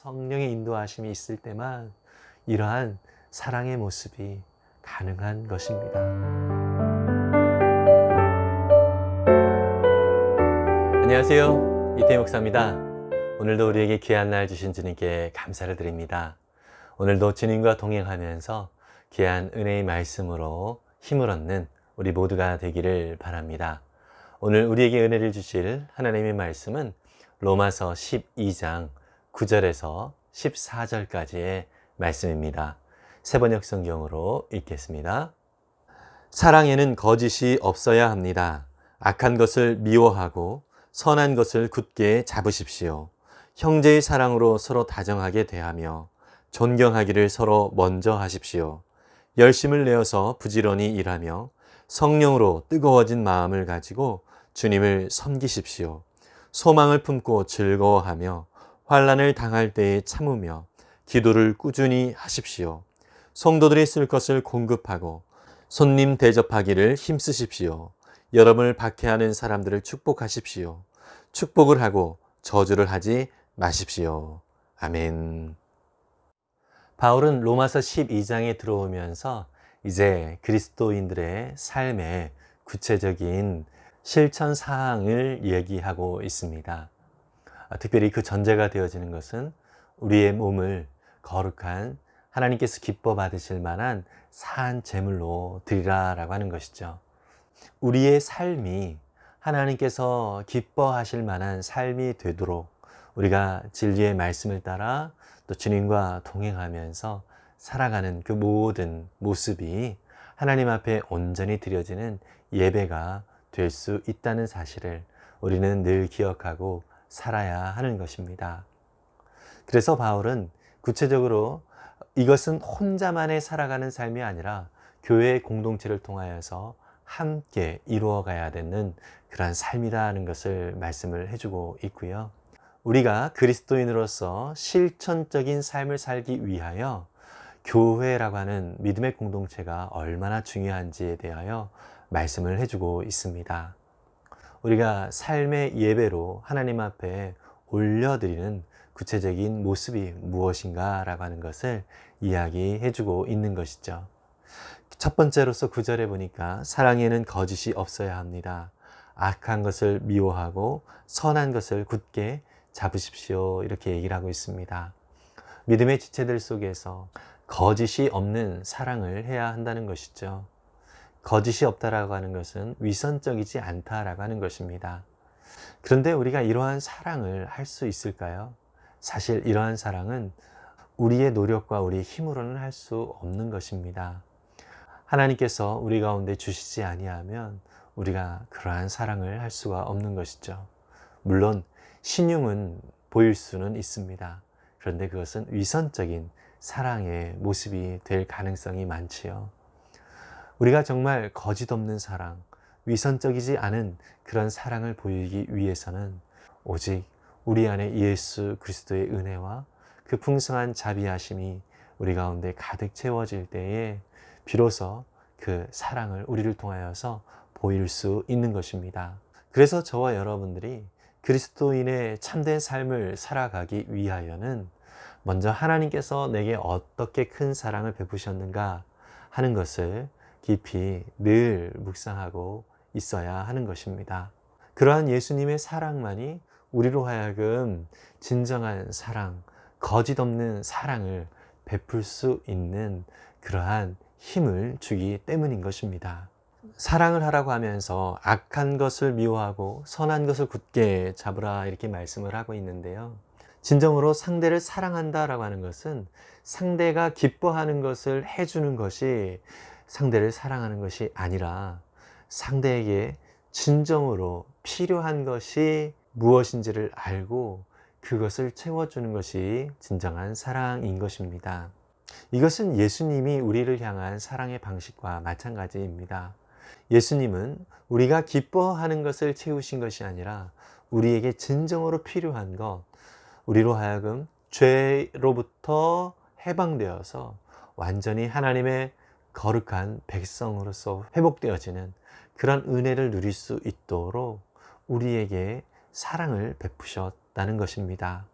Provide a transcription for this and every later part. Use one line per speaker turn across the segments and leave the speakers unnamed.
성령의 인도하심이 있을 때만 이러한 사랑의 모습이 가능한 것입니다. 안녕하세요. 이태희 목사입니다. 오늘도 우리에게 귀한 날 주신 주님께 감사를 드립니다. 오늘도 주님과 동행하면서 귀한 은혜의 말씀으로 힘을 얻는 우리 모두가 되기를 바랍니다. 오늘 우리에게 은혜를 주실 하나님의 말씀은 로마서 12장 9절에서 14절까지의 말씀입니다. 세번역 성경으로 읽겠습니다. 사랑에는 거짓이 없어야 합니다. 악한 것을 미워하고 선한 것을 굳게 잡으십시오. 형제의 사랑으로 서로 다정하게 대하며 존경하기를 서로 먼저 하십시오. 열심을 내어서 부지런히 일하며 성령으로 뜨거워진 마음을 가지고 주님을 섬기십시오. 소망을 품고 즐거워하며 환난을 당할 때에 참으며 기도를 꾸준히 하십시오. 성도들이 쓸 것을 공급하고 손님 대접하기를 힘쓰십시오. 여러분을 박해하는 사람들을 축복하십시오. 축복을 하고 저주를 하지 마십시오. 아멘. 바울은 로마서 12장에 들어오면서 이제 그리스도인들의 삶의 구체적인 실천 사항을 얘기하고 있습니다. 특별히 그 전제가 되어지는 것은 우리의 몸을 거룩한 하나님께서 기뻐 받으실 만한 산 제물로 드리라라고 하는 것이죠. 우리의 삶이 하나님께서 기뻐하실 만한 삶이 되도록 우리가 진리의 말씀을 따라 또 주님과 동행하면서 살아가는 그 모든 모습이 하나님 앞에 온전히 드려지는 예배가 될 수 있다는 사실을 우리는 늘 기억하고 살아야 하는 것입니다. 그래서 바울은 구체적으로 이것은 혼자만의 살아가는 삶이 아니라 교회의 공동체를 통하여서 함께 이루어가야 되는 그러한 삶이라는 것을 말씀을 해주고 있고요. 우리가 그리스도인으로서 실천적인 삶을 살기 위하여 교회라고 하는 믿음의 공동체가 얼마나 중요한지에 대하여 말씀을 해주고 있습니다. 우리가 삶의 예배로 하나님 앞에 올려드리는 구체적인 모습이 무엇인가 라고 하는 것을 이야기해주고 있는 것이죠. 첫 번째로서 9절에 보니까 사랑에는 거짓이 없어야 합니다. 악한 것을 미워하고 선한 것을 굳게 잡으십시오. 이렇게 얘기를 하고 있습니다. 믿음의 지체들 속에서 거짓이 없는 사랑을 해야 한다는 것이죠. 거짓이 없다라고 하는 것은 위선적이지 않다라고 하는 것입니다. 그런데 우리가 이러한 사랑을 할 수 있을까요? 사실 이러한 사랑은 우리의 노력과 우리의 힘으로는 할 수 없는 것입니다. 하나님께서 우리 가운데 주시지 아니하면 우리가 그러한 사랑을 할 수가 없는 것이죠. 물론 신용은 보일 수는 있습니다. 그런데 그것은 위선적인 사랑의 모습이 될 가능성이 많지요. 우리가 정말 거짓 없는 사랑, 위선적이지 않은 그런 사랑을 보이기 위해서는 오직 우리 안에 예수 그리스도의 은혜와 그 풍성한 자비하심이 우리 가운데 가득 채워질 때에 비로소 그 사랑을 우리를 통하여서 보일 수 있는 것입니다. 그래서 저와 여러분들이 그리스도인의 참된 삶을 살아가기 위하여는 먼저 하나님께서 내게 어떻게 큰 사랑을 베푸셨는가 하는 것을 깊이 늘 묵상하고 있어야 하는 것입니다. 그러한 예수님의 사랑만이 우리로 하여금 진정한 사랑, 거짓 없는 사랑을 베풀 수 있는 그러한 힘을 주기 때문인 것입니다. 사랑을 하라고 하면서 악한 것을 미워하고 선한 것을 굳게 잡으라 이렇게 말씀을 하고 있는데요. 진정으로 상대를 사랑한다라고 하는 것은 상대가 기뻐하는 것을 해주는 것이 상대를 사랑하는 것이 아니라 상대에게 진정으로 필요한 것이 무엇인지를 알고 그것을 채워주는 것이 진정한 사랑인 것입니다. 이것은 예수님이 우리를 향한 사랑의 방식과 마찬가지입니다. 예수님은 우리가 기뻐하는 것을 채우신 것이 아니라 우리에게 진정으로 필요한 것, 우리로 하여금 죄로부터 해방되어서 완전히 하나님의 거룩한 백성으로서 회복되어지는 그런 은혜를 누릴 수 있도록 우리에게 사랑을 베푸셨다는 것입니다.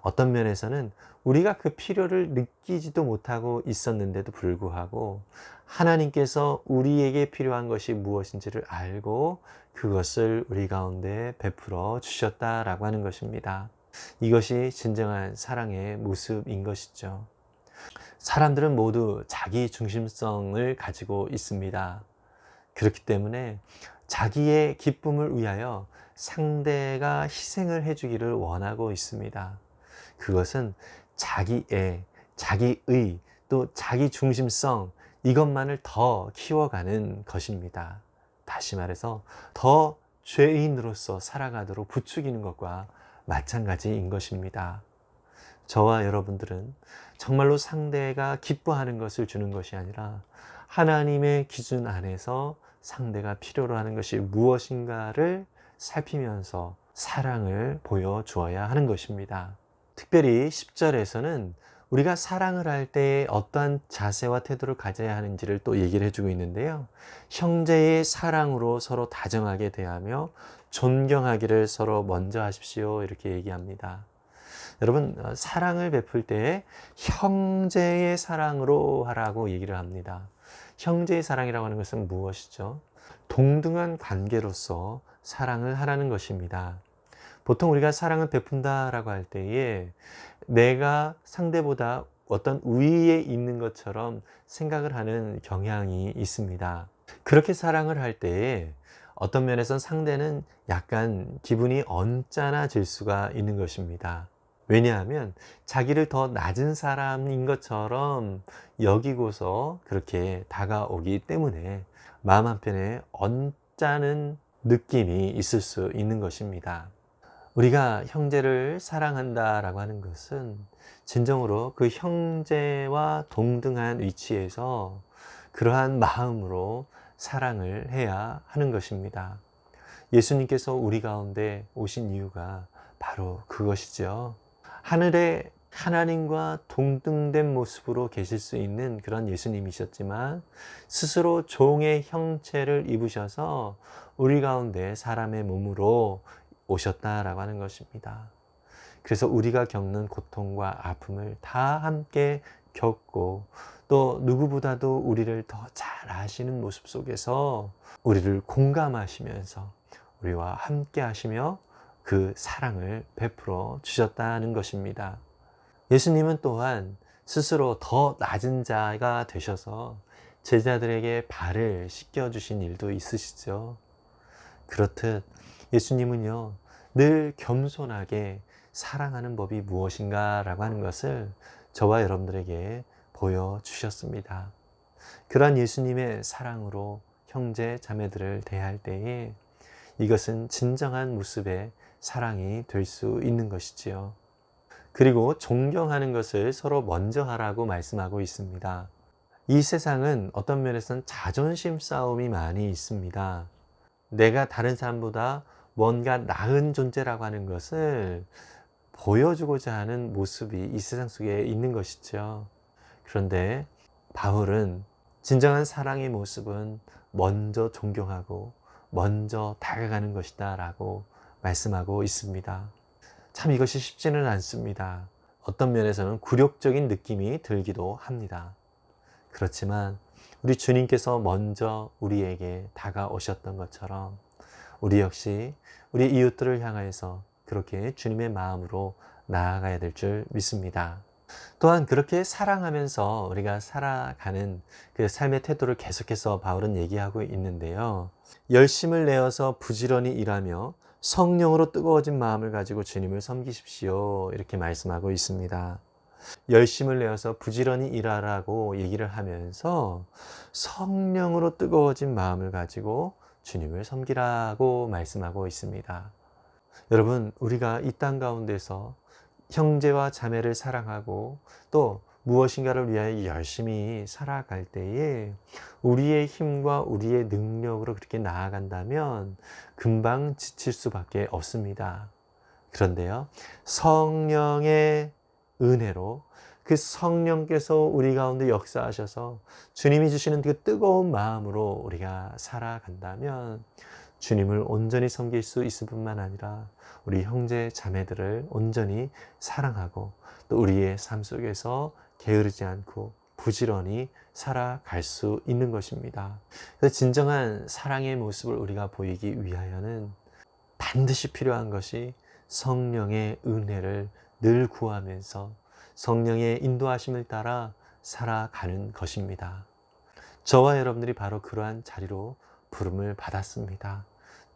어떤 면에서는 우리가 그 필요를 느끼지도 못하고 있었는데도 불구하고 하나님께서 우리에게 필요한 것이 무엇인지를 알고 그것을 우리 가운데 베풀어 주셨다라고 하는 것입니다. 이것이 진정한 사랑의 모습인 것이죠. 사람들은 모두 자기 중심성을 가지고 있습니다. 그렇기 때문에 자기의 기쁨을 위하여 상대가 희생을 해주기를 원하고 있습니다. 그것은 자기의, 또 자기 중심성, 이것만을 더 키워가는 것입니다. 다시 말해서 더 죄인으로서 살아가도록 부추기는 것과 마찬가지인 것입니다. 저와 여러분들은 정말로 상대가 기뻐하는 것을 주는 것이 아니라 하나님의 기준 안에서 상대가 필요로 하는 것이 무엇인가를 살피면서 사랑을 보여주어야 하는 것입니다. 특별히 10절에서는 우리가 사랑을 할 때 어떠한 자세와 태도를 가져야 하는지를 또 얘기를 해주고 있는데요. 형제의 사랑으로 서로 다정하게 대하며 존경하기를 서로 먼저 하십시오. 이렇게 얘기합니다. 여러분, 사랑을 베풀 때 형제의 사랑으로 하라고 얘기를 합니다. 형제의 사랑이라고 하는 것은 무엇이죠? 동등한 관계로서 사랑을 하라는 것입니다. 보통 우리가 사랑을 베푼다라고 할 때에 내가 상대보다 어떤 우위에 있는 것처럼 생각을 하는 경향이 있습니다. 그렇게 사랑을 할 때에 어떤 면에선 상대는 약간 기분이 언짢아질 수가 있는 것입니다. 왜냐하면 자기를 더 낮은 사람인 것처럼 여기고서 그렇게 다가오기 때문에 마음 한편에 언짢은 느낌이 있을 수 있는 것입니다. 우리가 형제를 사랑한다라고 하는 것은 진정으로 그 형제와 동등한 위치에서 그러한 마음으로 사랑을 해야 하는 것입니다. 예수님께서 우리 가운데 오신 이유가 바로 그것이죠. 하늘에 하나님과 동등된 모습으로 계실 수 있는 그런 예수님이셨지만 스스로 종의 형체를 입으셔서 우리 가운데 사람의 몸으로 오셨다라고 하는 것입니다. 그래서 우리가 겪는 고통과 아픔을 다 함께 겪고 또 누구보다도 우리를 더 잘 아시는 모습 속에서 우리를 공감하시면서 우리와 함께 하시며 그 사랑을 베풀어 주셨다는 것입니다. 예수님은 또한 스스로 더 낮은 자가 되셔서 제자들에게 발을 씻겨주신 일도 있으시죠. 그렇듯 예수님은요, 늘 겸손하게 사랑하는 법이 무엇인가 라고 하는 것을 저와 여러분들에게 보여주셨습니다. 그러한 예수님의 사랑으로 형제 자매들을 대할 때에 이것은 진정한 모습의 사랑이 될 수 있는 것이지요. 그리고 존경하는 것을 서로 먼저 하라고 말씀하고 있습니다. 이 세상은 어떤 면에서는 자존심 싸움이 많이 있습니다. 내가 다른 사람보다 뭔가 나은 존재라고 하는 것을 보여주고자 하는 모습이 이 세상 속에 있는 것이죠. 그런데 바울은 진정한 사랑의 모습은 먼저 존경하고 먼저 다가가는 것이다 라고 말씀하고 있습니다. 참 이것이 쉽지는 않습니다. 어떤 면에서는 굴욕적인 느낌이 들기도 합니다. 그렇지만 우리 주님께서 먼저 우리에게 다가오셨던 것처럼 우리 역시 우리 이웃들을 향하여서 그렇게 주님의 마음으로 나아가야 될 줄 믿습니다. 또한 그렇게 사랑하면서 우리가 살아가는 그 삶의 태도를 계속해서 바울은 얘기하고 있는데요. 열심을 내어서 부지런히 일하며 성령으로 뜨거워진 마음을 가지고 주님을 섬기십시오. 이렇게 말씀하고 있습니다. 열심을 내어서 부지런히 일하라고 얘기를 하면서 성령으로 뜨거워진 마음을 가지고 주님을 섬기라고 말씀하고 있습니다. 여러분, 우리가 이 땅 가운데서 형제와 자매를 사랑하고 또 무엇인가를 위하여 열심히 살아갈 때에 우리의 힘과 우리의 능력으로 그렇게 나아간다면 금방 지칠 수밖에 없습니다. 그런데요, 성령의 은혜로 그 성령께서 우리 가운데 역사하셔서 주님이 주시는 그 뜨거운 마음으로 우리가 살아간다면 주님을 온전히 섬길 수 있을 뿐만 아니라 우리 형제 자매들을 온전히 사랑하고 또 우리의 삶 속에서 게으르지 않고 부지런히 살아갈 수 있는 것입니다. 그래서 진정한 사랑의 모습을 우리가 보이기 위하여는 반드시 필요한 것이 성령의 은혜를 늘 구하면서 성령의 인도하심을 따라 살아가는 것입니다. 저와 여러분들이 바로 그러한 자리로 부름을 받았습니다.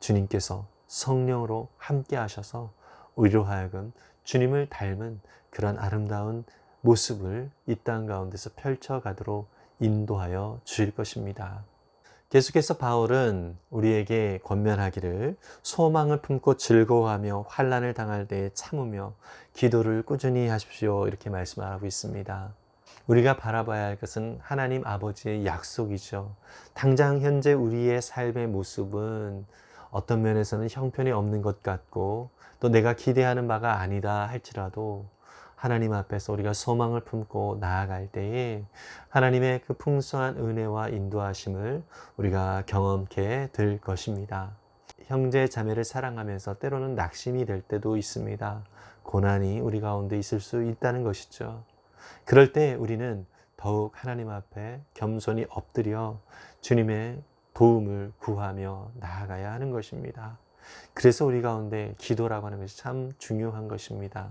주님께서 성령으로 함께 하셔서 우리로 하여금 주님을 닮은 그런 아름다운 모습을 이 땅 가운데서 펼쳐가도록 인도하여 주실 것입니다. 계속해서 바울은 우리에게 권면하기를 소망을 품고 즐거워하며 환난을 당할 때에 참으며 기도를 꾸준히 하십시오, 이렇게 말씀하고 있습니다. 우리가 바라봐야 할 것은 하나님 아버지의 약속이죠. 당장 현재 우리의 삶의 모습은 어떤 면에서는 형편이 없는 것 같고 또 내가 기대하는 바가 아니다 할지라도 하나님 앞에서 우리가 소망을 품고 나아갈 때에 하나님의 그 풍성한 은혜와 인도하심을 우리가 경험케 될 것입니다. 형제 자매를 사랑하면서 때로는 낙심이 될 때도 있습니다. 고난이 우리 가운데 있을 수 있다는 것이죠. 그럴 때 우리는 더욱 하나님 앞에 겸손히 엎드려 주님의 도움을 구하며 나아가야 하는 것입니다. 그래서 우리 가운데 기도라고 하는 것이 참 중요한 것입니다.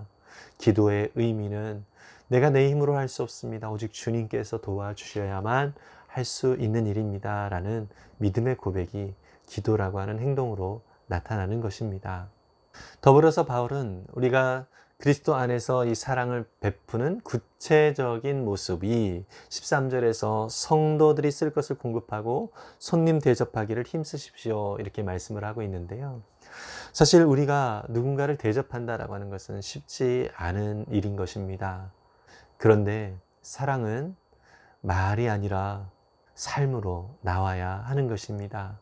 기도의 의미는 내가 내 힘으로 할 수 없습니다. 오직 주님께서 도와주셔야만 할 수 있는 일입니다. 라는 믿음의 고백이 기도라고 하는 행동으로 나타나는 것입니다. 더불어서 바울은 우리가 그리스도 안에서 이 사랑을 베푸는 구체적인 모습이 13절에서 성도들이 쓸 것을 공급하고 손님 대접하기를 힘쓰십시오, 이렇게 말씀을 하고 있는데요. 사실 우리가 누군가를 대접한다라고 하는 것은 쉽지 않은 일인 것입니다. 그런데 사랑은 말이 아니라 삶으로 나와야 하는 것입니다.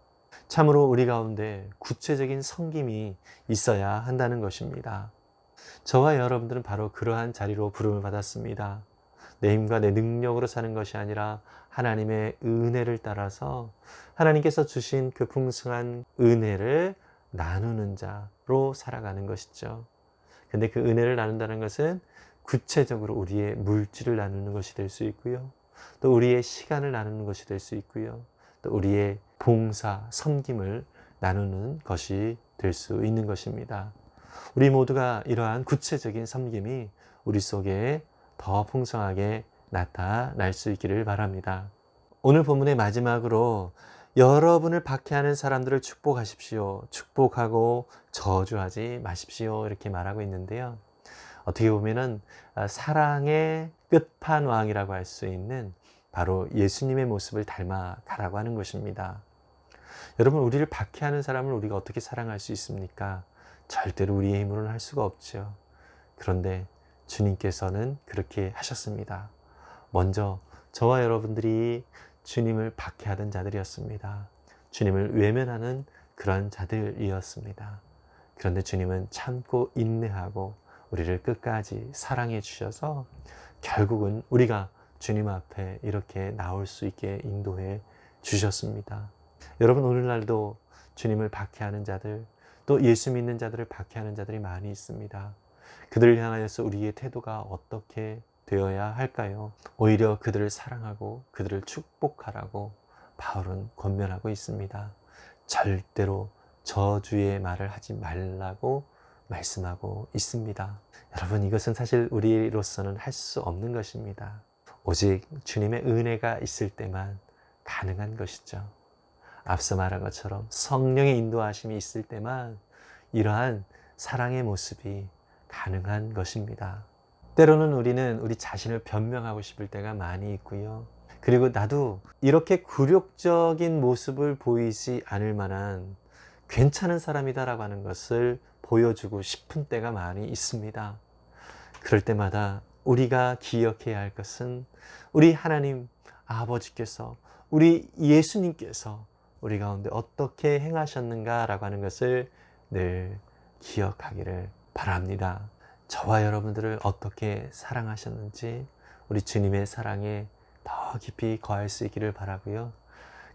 참으로 우리 가운데 구체적인 섬김이 있어야 한다는 것입니다. 저와 여러분들은 바로 그러한 자리로 부름을 받았습니다. 내 힘과 내 능력으로 사는 것이 아니라 하나님의 은혜를 따라서 하나님께서 주신 그 풍성한 은혜를 나누는 자로 살아가는 것이죠. 근데 그 은혜를 나눈다는 것은 구체적으로 우리의 물질을 나누는 것이 될 수 있고요. 또 우리의 시간을 나누는 것이 될 수 있고요. 또 우리의 봉사, 섬김을 나누는 것이 될 수 있는 것입니다. 우리 모두가 이러한 구체적인 섬김이 우리 속에 더 풍성하게 나타날 수 있기를 바랍니다. 오늘 본문의 마지막으로 여러분을 박해하는 사람들을 축복하십시오. 축복하고 저주하지 마십시오, 이렇게 말하고 있는데요. 어떻게 보면은 사랑의 끝판왕이라고 할 수 있는 바로 예수님의 모습을 닮아가라고 하는 것입니다. 여러분, 우리를 박해하는 사람을 우리가 어떻게 사랑할 수 있습니까? 절대로 우리의 힘으로는 할 수가 없죠. 그런데 주님께서는 그렇게 하셨습니다. 먼저 저와 여러분들이 주님을 박해하던 자들이었습니다. 주님을 외면하는 그런 자들이었습니다. 그런데 주님은 참고 인내하고 우리를 끝까지 사랑해 주셔서 결국은 우리가 주님 앞에 이렇게 나올 수 있게 인도해 주셨습니다. 여러분, 오늘날도 주님을 박해하는 자들, 또 예수 믿는 자들을 박해하는 자들이 많이 있습니다. 그들을 향하여서 우리의 태도가 어떻게 되어야 할까요? 오히려 그들을 사랑하고 그들을 축복하라고 바울은 권면하고 있습니다. 절대로 저주의 말을 하지 말라고 말씀하고 있습니다. 여러분, 이것은 사실 우리로서는 할 수 없는 것입니다. 오직 주님의 은혜가 있을 때만 가능한 것이죠. 앞서 말한 것처럼 성령의 인도하심이 있을 때만 이러한 사랑의 모습이 가능한 것입니다. 때로는 우리는 우리 자신을 변명하고 싶을 때가 많이 있고요. 그리고 나도 이렇게 굴욕적인 모습을 보이지 않을 만한 괜찮은 사람이다라고 하는 것을 보여주고 싶은 때가 많이 있습니다. 그럴 때마다 우리가 기억해야 할 것은 우리 하나님 아버지께서, 우리 예수님께서 우리 가운데 어떻게 행하셨는가라고 하는 것을 늘 기억하기를 바랍니다. 저와 여러분들을 어떻게 사랑하셨는지 우리 주님의 사랑에 더 깊이 거할 수 있기를 바라고요.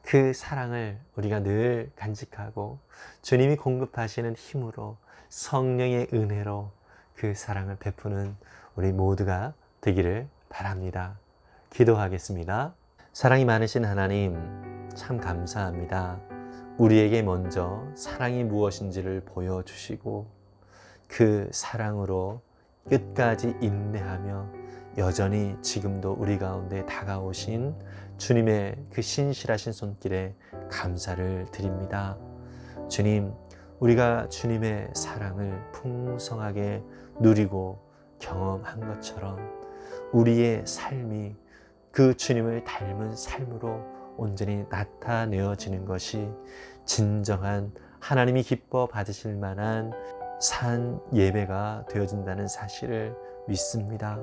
그 사랑을 우리가 늘 간직하고 주님이 공급하시는 힘으로 성령의 은혜로 그 사랑을 베푸는 우리 모두가 되기를 바랍니다. 기도하겠습니다. 사랑이 많으신 하나님, 참 감사합니다. 우리에게 먼저 사랑이 무엇인지를 보여주시고 그 사랑으로 끝까지 인내하며 여전히 지금도 우리 가운데 다가오신 주님의 그 신실하신 손길에 감사를 드립니다. 주님, 우리가 주님의 사랑을 풍성하게 누리고 경험한 것처럼 우리의 삶이 그 주님을 닮은 삶으로 온전히 나타내어지는 것이 진정한 하나님이 기뻐 받으실 만한 산 예배가 되어진다는 사실을 믿습니다.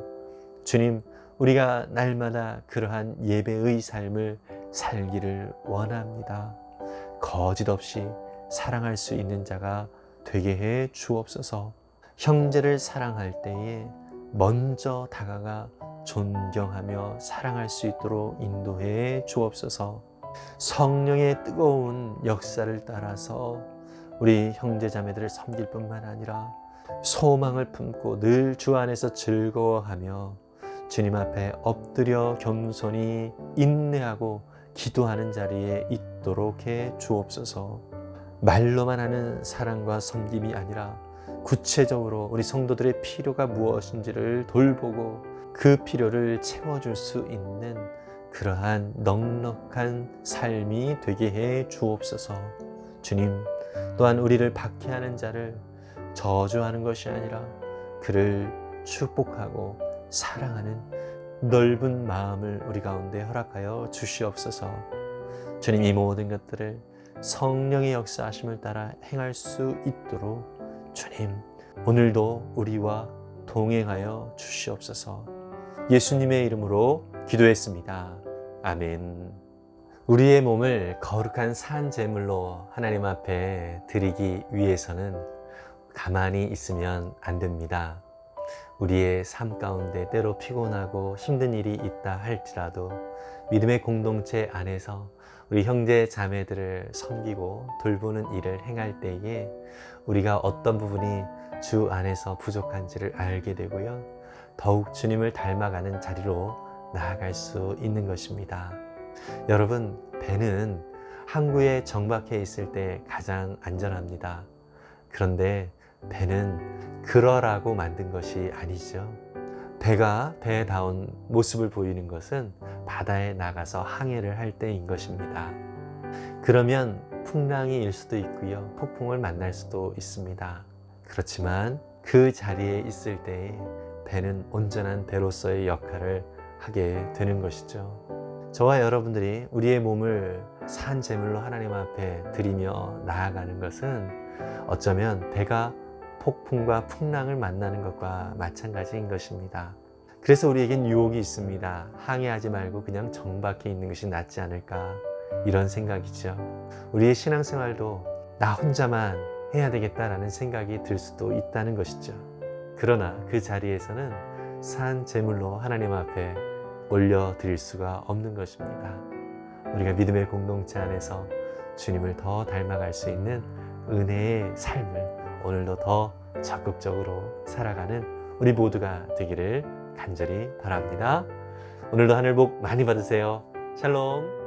주님, 우리가 날마다 그러한 예배의 삶을 살기를 원합니다. 거짓 없이 사랑할 수 있는 자가 되게 해 주옵소서. 형제를 사랑할 때에 먼저 다가가 존경하며 사랑할 수 있도록 인도해 주옵소서. 성령의 뜨거운 역사를 따라서 우리 형제자매들을 섬길 뿐만 아니라 소망을 품고 늘 주 안에서 즐거워하며 주님 앞에 엎드려 겸손히 인내하고 기도하는 자리에 있도록 해 주옵소서. 말로만 하는 사랑과 섬김이 아니라 구체적으로 우리 성도들의 필요가 무엇인지를 돌보고 그 필요를 채워줄 수 있는 그러한 넉넉한 삶이 되게 해 주옵소서. 주님, 또한 우리를 박해하는 자를 저주하는 것이 아니라 그를 축복하고 사랑하는 넓은 마음을 우리 가운데 허락하여 주시옵소서. 주님, 이 모든 것들을 성령의 역사하심을 따라 행할 수 있도록 주님, 오늘도 우리와 동행하여 주시옵소서. 예수님의 이름으로 기도했습니다. 아멘. 우리의 몸을 거룩한 산 제물로 하나님 앞에 드리기 위해서는 가만히 있으면 안 됩니다. 우리의 삶 가운데 때로 피곤하고 힘든 일이 있다 할지라도 믿음의 공동체 안에서 우리 형제 자매들을 섬기고 돌보는 일을 행할 때에 우리가 어떤 부분이 주 안에서 부족한지를 알게 되고요. 더욱 주님을 닮아가는 자리로 나아갈 수 있는 것입니다. 여러분, 배는 항구에 정박해 있을 때 가장 안전합니다. 그런데 배는 그러라고 만든 것이 아니죠. 배가 배다운 모습을 보이는 것은 바다에 나가서 항해를 할 때인 것입니다. 그러면 풍랑이 일 수도 있고요. 폭풍을 만날 수도 있습니다. 그렇지만 그 자리에 있을 때에 배는 온전한 배로서의 역할을 하게 되는 것이죠. 저와 여러분들이 우리의 몸을 산 제물로 하나님 앞에 드리며 나아가는 것은 어쩌면 배가 폭풍과 풍랑을 만나는 것과 마찬가지인 것입니다. 그래서 우리에겐 유혹이 있습니다. 항해하지 말고 그냥 정박해 있는 것이 낫지 않을까, 이런 생각이죠. 우리의 신앙생활도 나 혼자만 해야 되겠다라는 생각이 들 수도 있다는 것이죠. 그러나 그 자리에서는 산 제물로 하나님 앞에 올려드릴 수가 없는 것입니다. 우리가 믿음의 공동체 안에서 주님을 더 닮아갈 수 있는 은혜의 삶을 오늘도 더 적극적으로 살아가는 우리 모두가 되기를 간절히 바랍니다. 오늘도 하늘 복 많이 받으세요. 샬롬.